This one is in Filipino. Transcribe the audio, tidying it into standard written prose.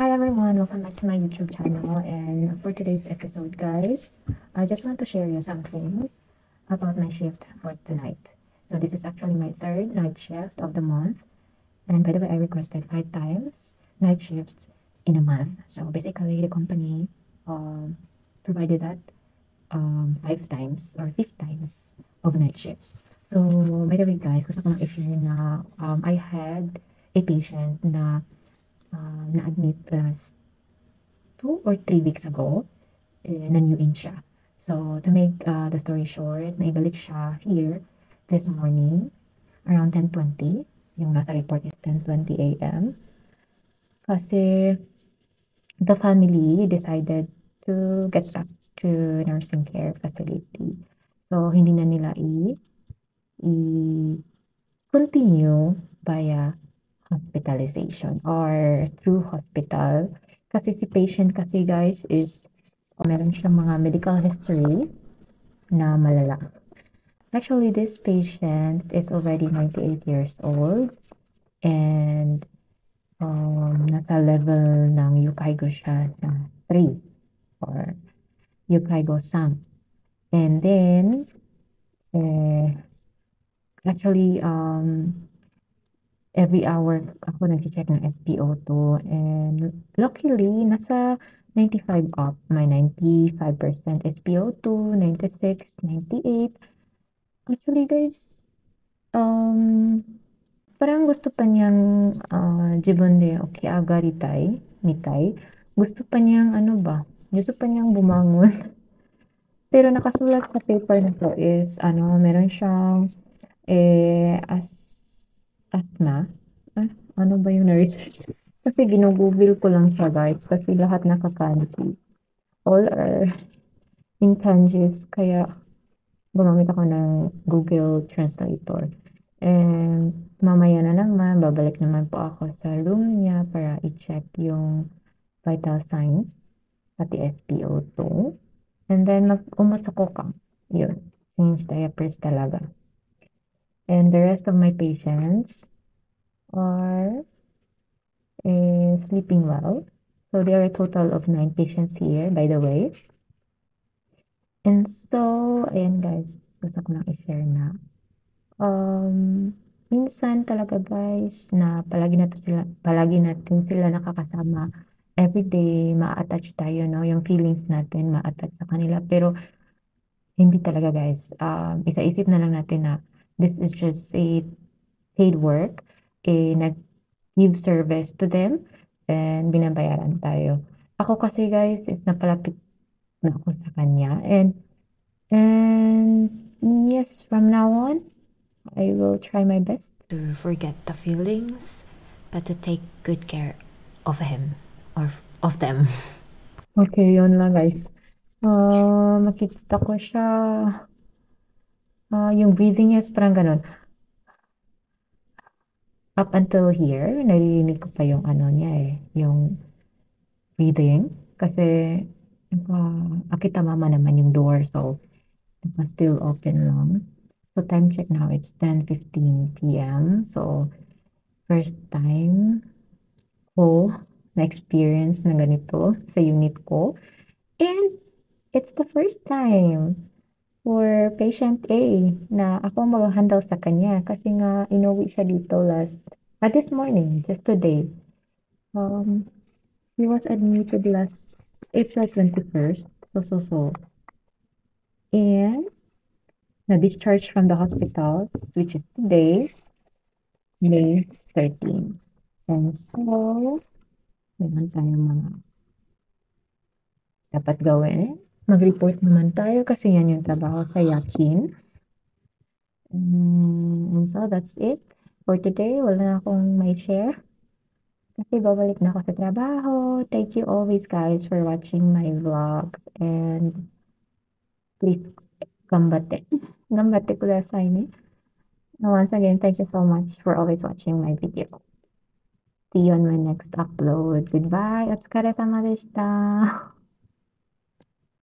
Hi everyone, welcome back to my YouTube channel. And for today's episode, guys, I just want to share you something about my shift for tonight. So this is actually my third night shift of the month. And by the way, I requested 5 times night shifts in a month. So basically, the company provided that 5 times or 5 times of night shift. So by the way, guys, gusto ko lang i-share na I had a patient na na-admit last 2 or 3 weeks ago, na-new-in siya. So, to make the story short, naibalik siya here this morning around 10:20. Yung nasa report is 10:20 a.m. Kasi the family decided to get back to nursing care facility. So, hindi na nila i-continue via hospitalization or through hospital. Kasi si patient kasi guys is meron siyang mga medical history na malala. Actually, this patient is already 98 years old and nasa level ng Yukaigo siya na 3 or Yukaigo Sam. And then, actually, every hour ako nag-check ng SpO2 and luckily nasa 95 up, may 95% SpO2, 96, 98. Actually guys, parang gusto pa niyang jibonde okay agaritai, nitai. Gusto pa niyang ano ba, gusto pa niyang bumangon. Pero nakasulat sa paper na to is meron siyang asthma. Ano ba yung na-research? Kasi ginugugol ko lang siya guys kasi lahat nakakanji. All are in kanjis kaya gumamit ako ng Google Translator. And mamaya na naman, babalik naman po ako sa room niya para i-check yung vital signs pati SpO2. And then umutok ko ka. Yun. Change diapers talaga. And the rest of my patients are sleeping well. So there are a total of 9 patients here, by the way. And so, ayan guys, gusto ko lang i-share na. Minsan talaga guys na palagi natin sila nakakasama. Everyday, ma-attach tayo, no? Yung feelings natin, ma-attach sa kanila. Pero, hindi talaga guys. Isa-isip na lang natin na this is just a paid work. Nag-give service to them and binabayaran tayo. Ako kasi guys is napalapit na ako sa kanya and yes, from now on, I will try my best to forget the feelings, but to take good care of him or of them. Okay, yun lang guys. Makikita ko siya, yung breathing niya is parang ganun. Up until here, naririnig ko pa yung ano niya yung breathing. Kasi, akita mama naman yung door, so, still open lang. So, time check now, it's 10:15 p.m. So, first time ko na-experience na ganito sa unit ko. And it's the first time for patient A na ako mag-handle sa kanya kasi nga inuwi siya dito this morning, just today. He was admitted last April 21st. So. And na-discharge from the hospital, which is today, May 13. And so, meron tayong mga dapat gawin. Mag-report naman tayo kasi yan yung trabaho sa Yakin. And so, that's it for today. Wala na akong may share. Kasi babalik na ako sa trabaho. Thank you always guys for watching my vlogs. And please, gambate. Gambate kudasai ne. Once again, thank you so much for always watching my video. See you on my next upload. Goodbye. お疲れ様でした。